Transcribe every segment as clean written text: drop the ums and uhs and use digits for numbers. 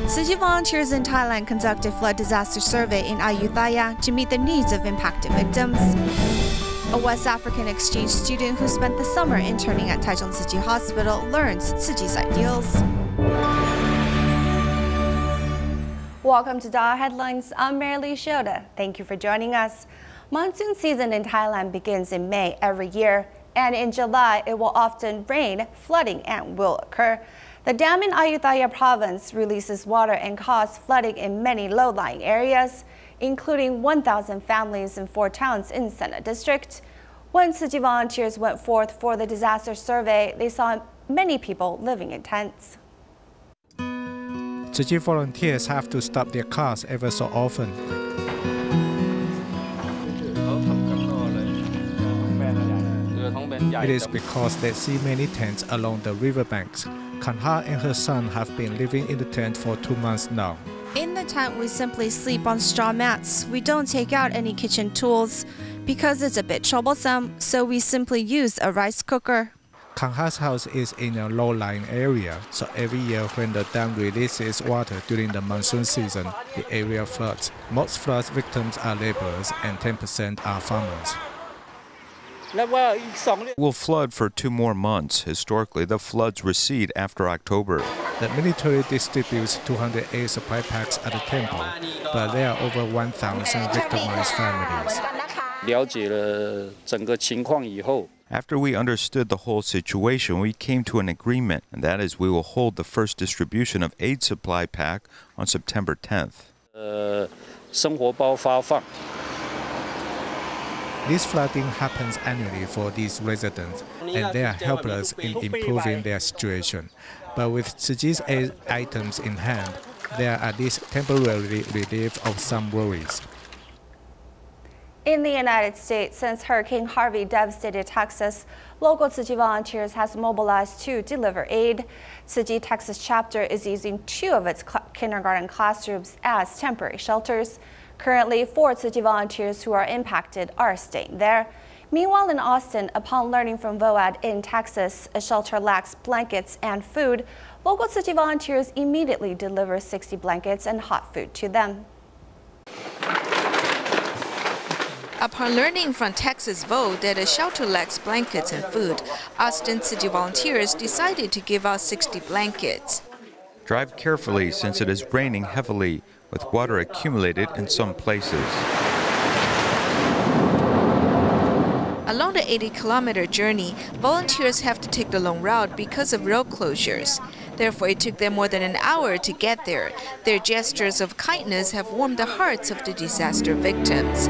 Tzu Chi volunteers in Thailand conduct a flood disaster survey in Ayutthaya to meet the needs of impacted victims. A West African exchange student who spent the summer interning at Taichung Tzu Chi Hospital learns Tzu Chi's ideals. Welcome to DaAi Headlines. I'm Marilee Shoda. Thank you for joining us. Monsoon season in Thailand begins in May every year, and in July it will often rain, flooding, and will occur. The dam in Ayutthaya province releases water and causes flooding in many low-lying areas, including 1,000 families in 4 towns in Sena district. When Tzu Chi volunteers went forth for the disaster survey, they saw many people living in tents. Tzu Chi volunteers have to stop their cars ever so often. It is because they see many tents along the riverbanks. Kanha and her son have been living in the tent for 2 months now. In the tent, we simply sleep on straw mats. We don't take out any kitchen tools because it's a bit troublesome, so we simply use a rice cooker. Kanha's house is in a low-lying area, so every year when the dam releases water during the monsoon season, the area floods. Most flood victims are laborers and 10% are farmers. Will flood for 2 more months. Historically, the floods recede after October. The military distributes 208 supply packs at the temple, but there are over 1,000 victimized families. After we understood the whole situation, we came to an agreement, and that is we will hold the first distribution of aid supply pack on September 10th. This flooding happens annually for these residents, and they are helpless in improving their situation. But with Tzu Chi's aid items in hand, they are at least temporarily relieved of some worries. In the United States, since Hurricane Harvey devastated Texas, local Tzu Chi volunteers has mobilized to deliver aid. Tzu Chi Texas chapter is using 2 of its kindergarten classrooms as temporary shelters. Currently, 4 Tzu Chi volunteers who are impacted are staying there. Meanwhile, in Austin, upon learning from VOAD in Texas, a shelter lacks blankets and food, local Tzu Chi volunteers immediately deliver 60 blankets and hot food to them. Upon learning from Texas VOAD that a shelter lacks blankets and food, Austin Tzu Chi volunteers decided to give out 60 blankets. Drive carefully since it is raining heavily, with water accumulated in some places. Along the 80-kilometer journey, volunteers have to take the long route because of road closures. Therefore, it took them more than an hour to get there. Their gestures of kindness have warmed the hearts of the disaster victims.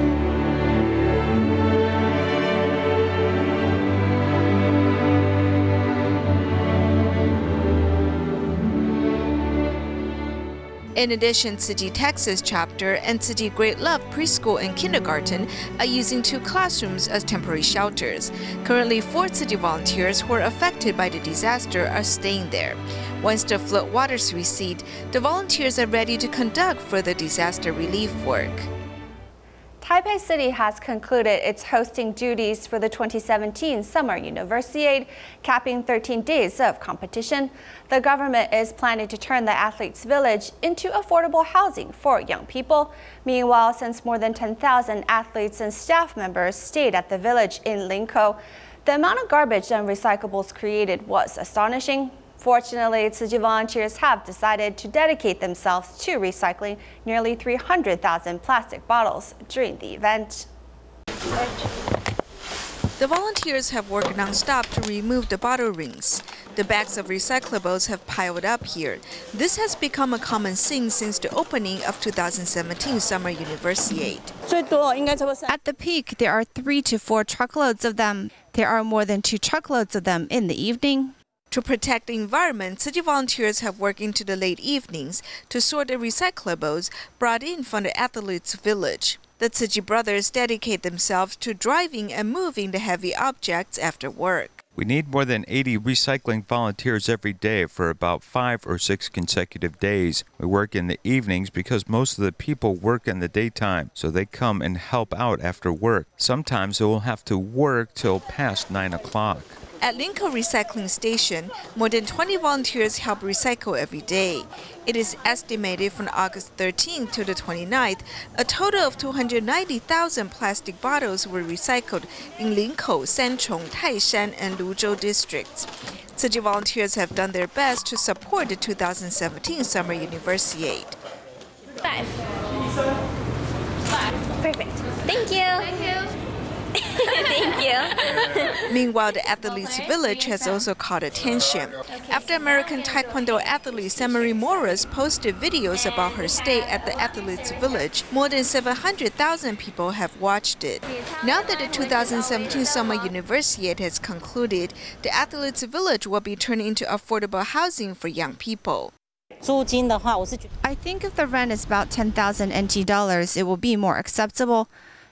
In addition, Tzu Chi Texas chapter and Tzu Chi Great Love preschool and kindergarten are using 2 classrooms as temporary shelters. Currently, 4 Tzu Chi volunteers who are affected by the disaster are staying there. Once the flood waters recede, the volunteers are ready to conduct further disaster relief work. Taipei City has concluded its hosting duties for the 2017 Summer Universiade, capping 13 days of competition. The government is planning to turn the Athletes Village into affordable housing for young people. Meanwhile, since more than 10,000 athletes and staff members stayed at the village in Linkou, the amount of garbage and recyclables created was astonishing. Fortunately, Tzu Chi volunteers have decided to dedicate themselves to recycling nearly 300,000 plastic bottles during the event. The volunteers have worked non-stop to remove the bottle rings. The bags of recyclables have piled up here. This has become a common thing since the opening of 2017 Summer Universiade. At the peak, there are 3 to 4 truckloads of them. There are more than 2 truckloads of them in the evening. To protect the environment, Tzu Chi volunteers have worked into the late evenings to sort the recyclables brought in from the athletes' village. The Tzu Chi brothers dedicate themselves to driving and moving the heavy objects after work. We need more than 80 recycling volunteers every day for about 5 or 6 consecutive days. We work in the evenings because most of the people work in the daytime, so they come and help out after work. Sometimes they will have to work till past 9 o'clock. At Linko Recycling Station, more than 20 volunteers help recycle every day. It is estimated from August 13th to the 29th, a total of 290,000 plastic bottles were recycled in Linko, Sanchong, Taishan, and Luzhou districts. Tzu Chi volunteers have done their best to support the 2017 Summer Universiade. 5. Perfect. Thank you. Thank you. Thank you. Meanwhile, the Athletes Village has also caught attention. After American Taekwondo athlete Samari Morris posted videos about her stay at the Athletes Village, more than 700,000 people have watched it. Now that the 2017 Summer Universiade has concluded, the Athletes Village will be turned into affordable housing for young people. I think if the rent is about 10,000 NT dollars, it will be more acceptable.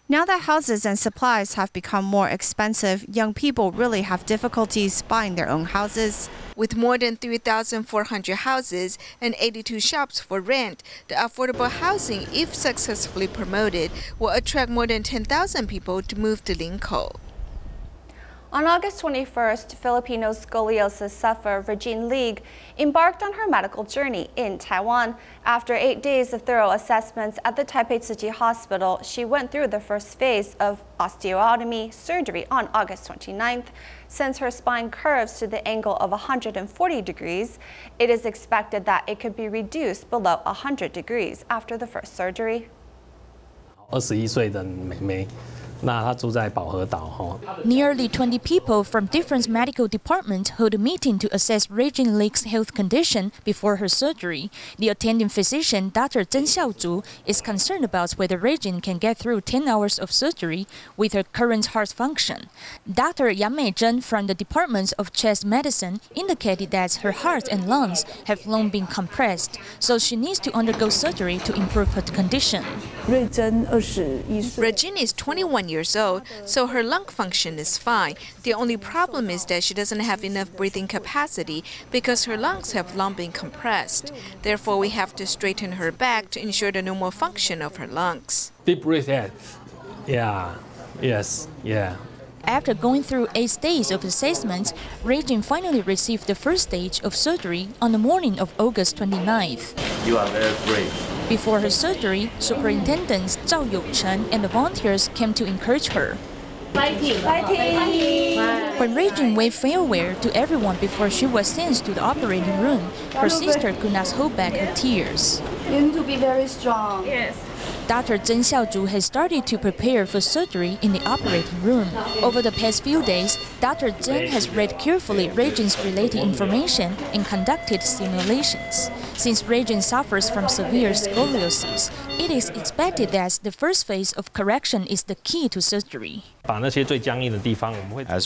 Now that houses and supplies have become more expensive, young people really have difficulties buying their own houses. With more than 3,400 houses and 82 shops for rent, the affordable housing, if successfully promoted, will attract more than 10,000 people to move to Linko. On August 21st, Filipino scoliosis sufferer Regine League embarked on her medical journey in Taiwan. After 8 days of thorough assessments at the Taipei Tzu Chi Hospital, she went through the first phase of osteotomy surgery on August 29th. Since her spine curves to the angle of 140 degrees, it is expected that it could be reduced below 100 degrees after the first surgery. 21岁的妹妹 Nearly 20 people from different medical departments hold a meeting to assess Regine League's health condition before her surgery. The attending physician, Dr. Zhen Xiaozhu, is concerned about whether Regine can get through 10 hours of surgery with her current heart function. Dr. Yang Meizhen from the Department of Chest Medicine indicated that her heart and lungs have long been compressed, so she needs to undergo surgery to improve her condition. Regine is 21 years old, so her lung function is fine. The only problem is that she doesn't have enough breathing capacity because her lungs have long been compressed. Therefore, we have to straighten her back to ensure the normal function of her lungs. Deep breath in. Yeah. Yes. Yeah. After going through 8 days of assessment, Regine finally received the first stage of surgery on the morning of August 29th. You are very brave. Before her surgery, Superintendents Zhao Youchen and the volunteers came to encourage her. Fighting! Fighting! When Regine waved farewell to everyone before she was sent to the operating room, her sister could not hold back her tears. You need to be very strong. Yes. Dr. Zhen Xiaozhu has started to prepare for surgery in the operating room. Over the past few days, Dr. Zhen has read carefully Regine's related information and conducted simulations. Since Regine suffers from severe scoliosis, it is expected that the first phase of correction is the key to surgery. As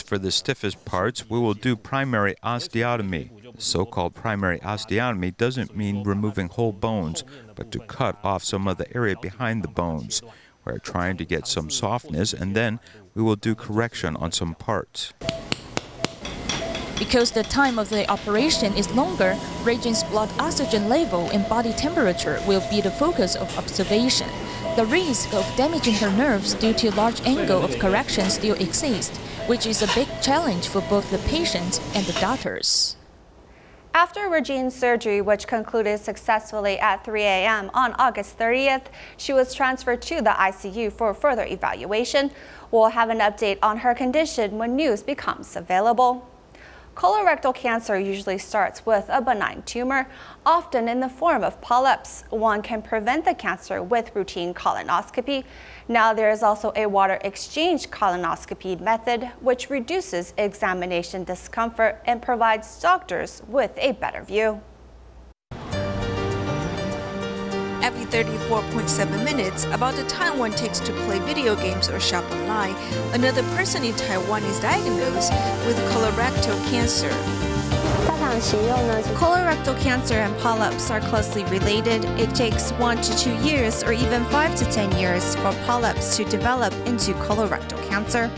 for the stiffest parts, we will do primary osteotomy. So-called primary osteotomy doesn't mean removing whole bones, but to cut off some of the area behind the bones. We're trying to get some softness, and then we will do correction on some parts. Because the time of the operation is longer, Regine's blood oxygen level and body temperature will be the focus of observation. The risk of damaging her nerves due to large angle of correction still exists, which is a big challenge for both the patients and the doctors. After Regine's surgery, which concluded successfully at 3 a.m. on August 30th, she was transferred to the ICU for further evaluation. We'll have an update on her condition when news becomes available. Colorectal cancer usually starts with a benign tumor, often in the form of polyps. One can prevent the cancer with routine colonoscopy. Now there is also a water exchange colonoscopy method, which reduces examination discomfort and provides doctors with a better view. Every 34.7 minutes, about the time one takes to play video games or shop online, another person in Taiwan is diagnosed with colorectal cancer. Colorectal cancer and polyps are closely related. It takes 1 to 2 years or even 5 to 10 years for polyps to develop into colorectal cancer.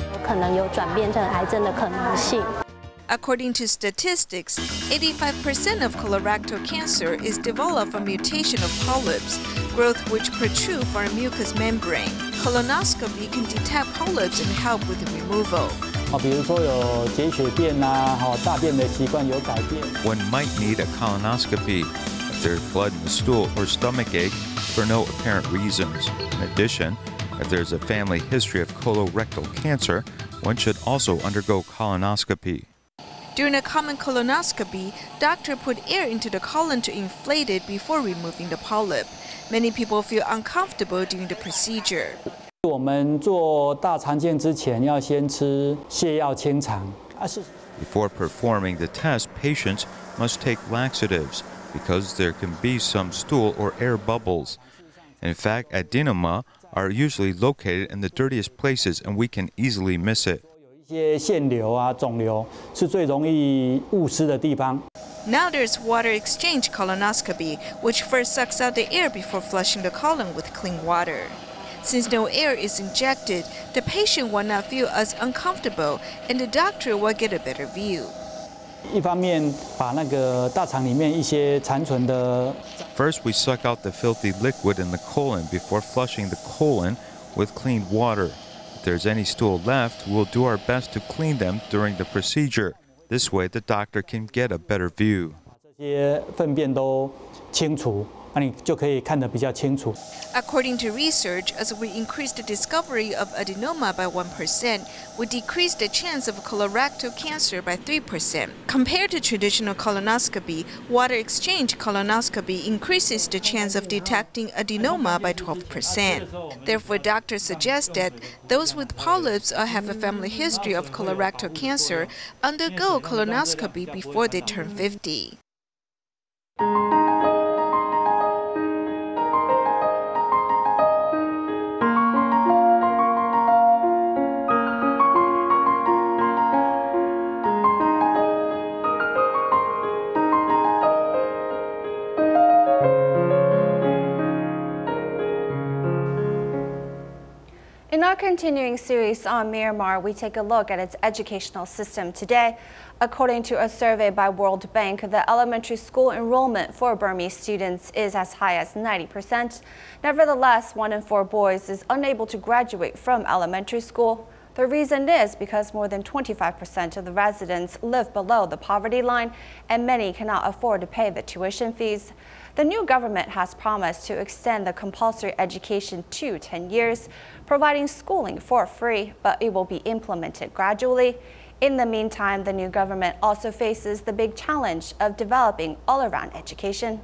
According to statistics, 85% of colorectal cancer is developed from mutation of polyps, growth which protrude from a mucous membrane. Colonoscopy can detect polyps and help with the removal. One might need a colonoscopy if there's blood in the stool or stomach ache for no apparent reasons. In addition, if there's a family history of colorectal cancer, one should also undergo colonoscopy. During a common colonoscopy, doctor put air into the colon to inflate it before removing the polyp. Many people feel uncomfortable during the procedure. 我们做大肠镜之前要先吃泻药清肠。Before performing the test, patients must take laxatives because there can be some stool or air bubbles. In fact, adenoma are usually located in the dirtiest places and we can easily miss it. 一些腺瘤啊、肿瘤是最容易误失的地方。 Now there's water exchange colonoscopy, which first sucks out the air before flushing the colon with clean water. Since no air is injected, the patient will not feel as uncomfortable, and the doctor will get a better view. 一方面把那个大肠里面一些残存的。 First, we suck out the filthy liquid in the colon before flushing the colon with clean water. If there's any stool left, we'll do our best to clean them during the procedure. This way, the doctor can get a better view. 这些粪便都清除，那你就可以看得比较清楚。 According to research, as we increase the discovery of adenoma by 1%, we decrease the chance of colorectal cancer by 3%. Compared to traditional colonoscopy, water exchange colonoscopy increases the chance of detecting adenoma by 12%. Therefore, doctors suggest that those with polyps or have a family history of colorectal cancer undergo colonoscopy before they turn 50. In our continuing series on Myanmar, we take a look at its educational system today. According to a survey by World Bank, the elementary school enrollment for Burmese students is as high as 90%. Nevertheless, 1 in 4 boys is unable to graduate from elementary school. The reason is because more than 25% of the residents live below the poverty line, and many cannot afford to pay the tuition fees. The new government has promised to extend the compulsory education to 10 years, providing schooling for free, but it will be implemented gradually. In the meantime, the new government also faces the big challenge of developing all-around education.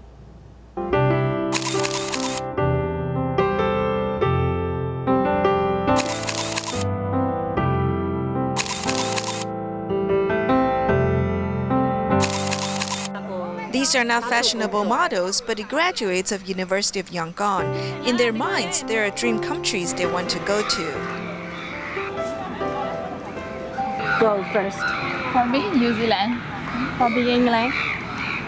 These are not fashionable models, but the graduates of University of Yangon. In their minds, there are dream countries they want to go to. Go first. For me, New Zealand. For me, England.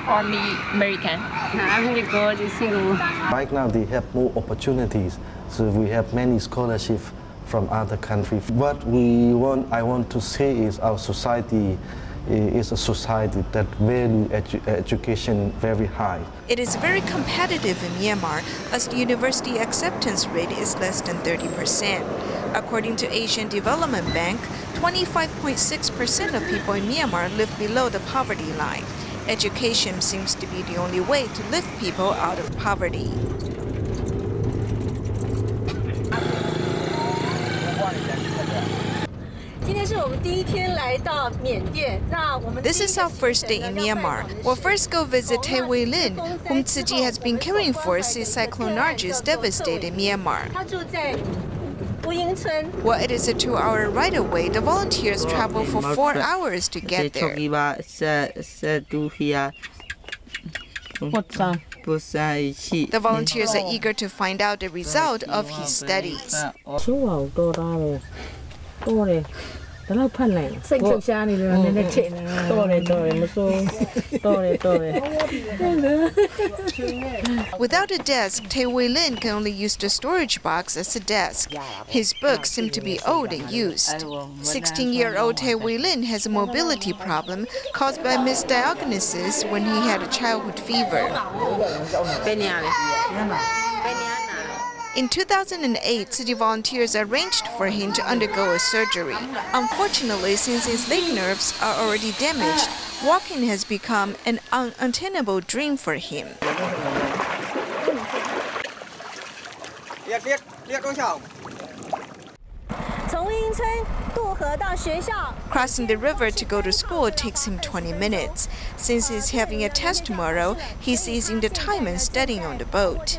For me, American. I'm going to go to Singapore. Right now, they have more opportunities, so we have many scholarships from other countries. What I want to say is our society is a society that values education very high. It is very competitive in Myanmar, as the university acceptance rate is less than 30%. According to Asian Development Bank, 25.6% of people in Myanmar live below the poverty line. Education seems to be the only way to lift people out of poverty. This is our first day in Myanmar. We'll first go visit Tay Wei Lin, whom Tzu Chi has been caring for since Cyclone Nargis devastated Myanmar. Well, it is a 2-hour ride away. The volunteers travel for 4 hours to get there. The volunteers are eager to find out the result of his studies. Without a desk, Tay Wei Lin can only use the storage box as a desk. His books seem to be old and used. 16-year-old Tay Wei Lin has a mobility problem caused by misdiagnosis when he had a childhood fever. In 2008, Tzu Chi volunteers arranged for him to undergo a surgery. Unfortunately, since his leg nerves are already damaged, walking has become an unattainable dream for him. Crossing the river to go to school takes him 20 minutes. Since he's having a test tomorrow, he's using the time and studying on the boat.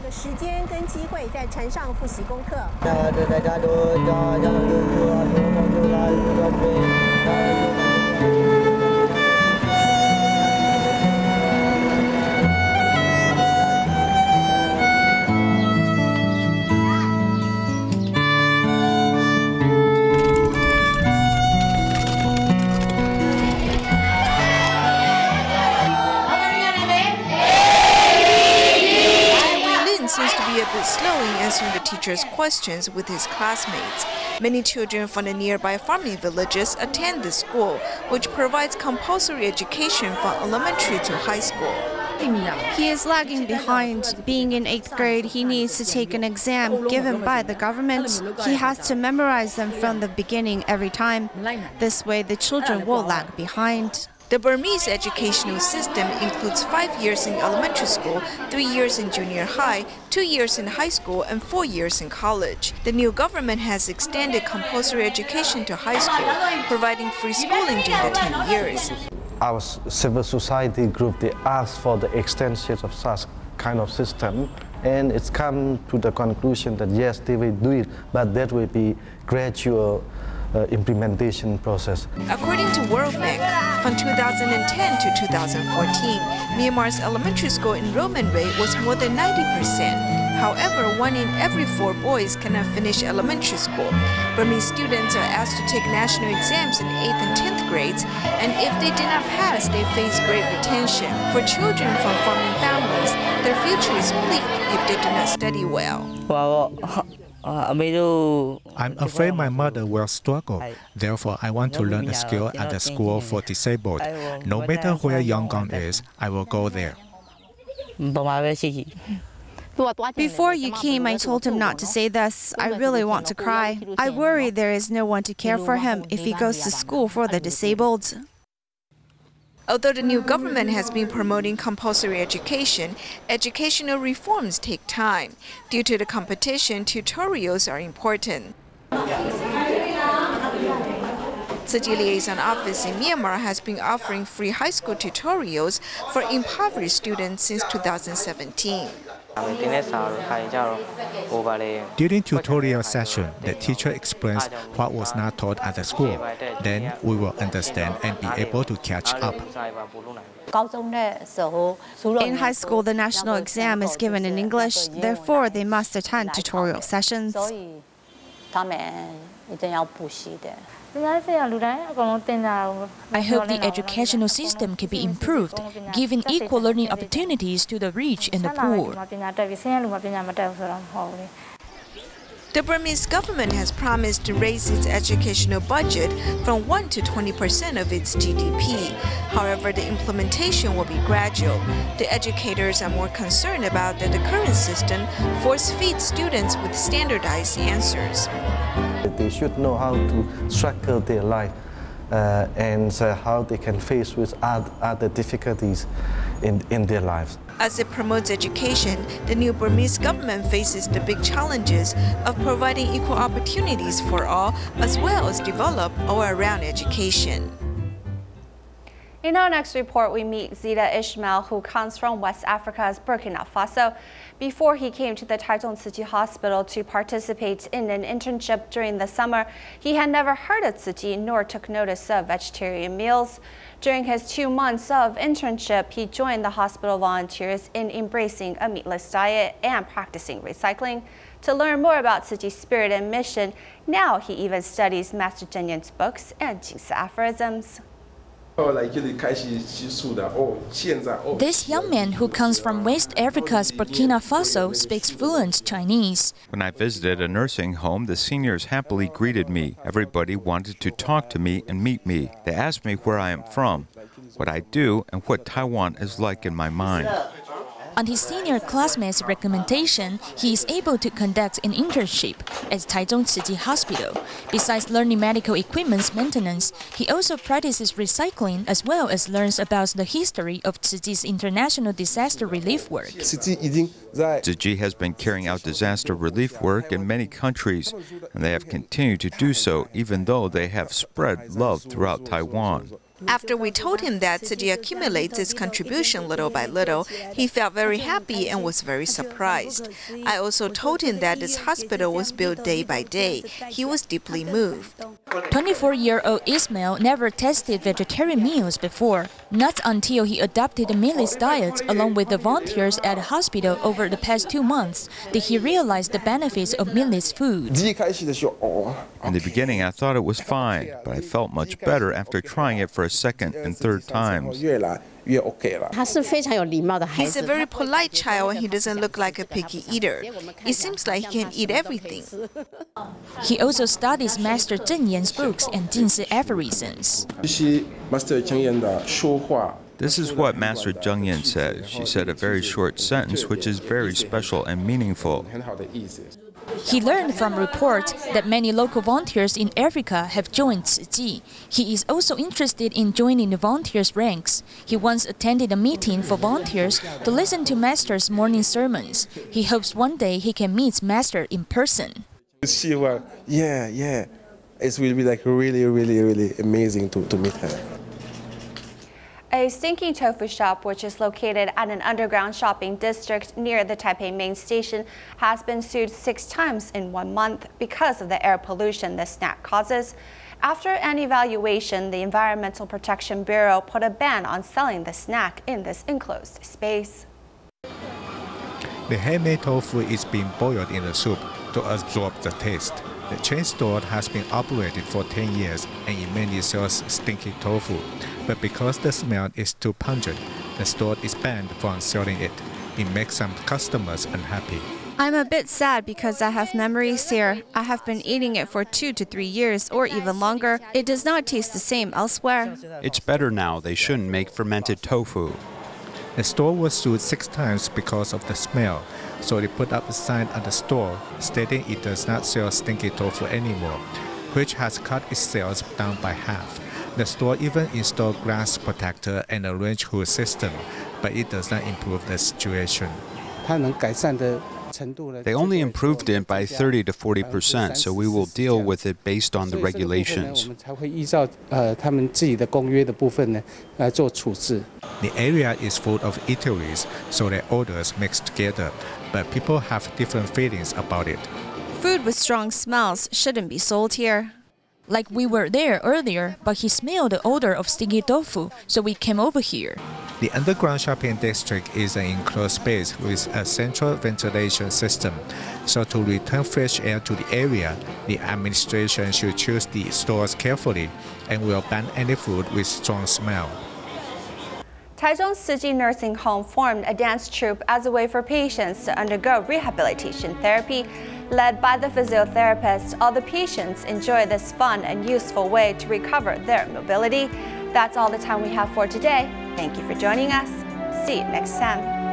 Seems to be a bit slow in answering the teacher's questions with his classmates. Many children from the nearby farming villages attend the school, which provides compulsory education from elementary to high school. He is lagging behind. Being in 8th grade, he needs to take an exam given by the government. He has to memorize them from the beginning every time. This way, the children will lag behind. The Burmese educational system includes 5 years in elementary school, 3 years in junior high, 2 years in high school, and 4 years in college. The new government has extended compulsory education to high school, providing free schooling during the 10 years. Our civil society group, they asked for the extension of such kind of system, and it's come to the conclusion that yes, they will do it, but that will be gradual implementation process. According to World Bank, from 2010 to 2014, Myanmar's elementary school enrollment rate was more than 90%. However, 1 in every 4 boys cannot finish elementary school. Burmese students are asked to take national exams in 8th and 10th grades, and if they did not pass, they face great retention. For children from farming families, their future is bleak if they do not study well. I'm afraid my mother will struggle. Therefore, I want to learn a skill at the school for disabled. No matter where Yangon is, I will go there. Before you came, I told him not to say this. I really want to cry. I worry there is no one to care for him if he goes to school for the disabled. Although the new government has been promoting compulsory education, educational reforms take time. Due to the competition, tutorials are important. Tzu Chi Liaison Office in Myanmar has been offering free high school tutorials for impoverished students since 2017. During tutorial session, the teacher explains what was not taught at the school. Then we will understand and be able to catch up. In high school, the national exam is given in English. Therefore, they must attend tutorial sessions. I hope the educational system can be improved, giving equal learning opportunities to the rich and the poor. The Burmese government has promised to raise its educational budget from 1 to 20% of its GDP. However, the implementation will be gradual. The educators are more concerned about that the current system force-feeds students with standardized answers. They should know how to structure their life and how they can face with other difficulties in their lives. As it promotes education, the new Burmese government faces the big challenges of providing equal opportunities for all, as well as develop all-around education. In our next report, we meet Zita Ismail, who comes from West Africa's Burkina Faso. Before he came to the Taichung Tzu Chi Hospital to participate in an internship during the summer, he had never heard of Tzu Chi nor took notice of vegetarian meals. During his 2 months of internship, he joined the hospital volunteers in embracing a meatless diet and practicing recycling. To learn more about Tzu Chi's spirit and mission, now he even studies Master Zhen Yan's books and Jingsi aphorisms. This young man who comes from West Africa's Burkina Faso speaks fluent Chinese. When I visited a nursing home, the seniors happily greeted me. Everybody wanted to talk to me and meet me. They asked me where I am from, what I do, and what Taiwan is like in my mind. On his senior classmate's recommendation, he is able to conduct an internship at Taichung Tzu Chi Hospital. Besides learning medical equipment's maintenance, he also practices recycling as well as learns about the history of Tzu Chi's international disaster relief work. Tzu Chi has been carrying out disaster relief work in many countries, and they have continued to do so even though they have spread love throughout Taiwan. After we told him that Tzu Chi accumulates its contribution little by little, he felt very happy and was very surprised. I also told him that this hospital was built day by day. He was deeply moved. 24-year-old Ismail never tasted vegetarian meals before. Not until he adopted a meatless diet along with the volunteers at the hospital over the past 2 months did he realize the benefits of meatless food. In the beginning, I thought it was fine, but I felt much better after trying it for a second and third times. He's a very polite child and he doesn't look like a picky eater. It seems like he can eat everything. He also studies Master Zheng Yan's books and Jingsi aphorisms. This is what Master Zheng Yan said. She said a very short sentence which is very special and meaningful. He learned from reports that many local volunteers in Africa have joined Tzu Chi. He is also interested in joining the volunteers' ranks. He once attended a meeting for volunteers to listen to Master's morning sermons. He hopes one day he can meet Master in person. Yeah. It will be like really amazing to meet her. A stinking tofu shop, which is located at an underground shopping district near the Taipei main station, has been sued 6 times in 1 month because of the air pollution the snack causes. After an evaluation, the Environmental Protection Bureau put a ban on selling the snack in this enclosed space. The handmade tofu is being boiled in the soup to absorb the taste. The chain store has been operated for 10 years and it mainly sells stinky tofu. But because the smell is too pungent, the store is banned from selling it. It makes some customers unhappy. I'm a bit sad because I have memories here. I have been eating it for 2 to 3 years or even longer. It does not taste the same elsewhere. It's better now. They shouldn't make fermented tofu. The store was sued 6 times because of the smell, so they put up a sign at the store stating it does not sell stinky tofu anymore, which has cut its sales down by half. The store even installed glass protector and a range hood system, but it does not improve the situation. They only improved it by 30 to 40%, so we will deal with it based on the regulations. The area is full of eateries, so their odors mix together, but people have different feelings about it. Food with strong smells shouldn't be sold here. Like we were there earlier, but he smelled the odor of stinky tofu, so we came over here. The underground shopping district is an enclosed space with a central ventilation system. So to return fresh air to the area, the administration should choose the stores carefully and will ban any food with strong smell. Taichung Tzu Chi Nursing Home formed a dance troupe as a way for patients to undergo rehabilitation therapy. Led by the physiotherapist, all the patients enjoy this fun and useful way to recover their mobility. That's all the time we have for today. Thank you for joining us. See you next time.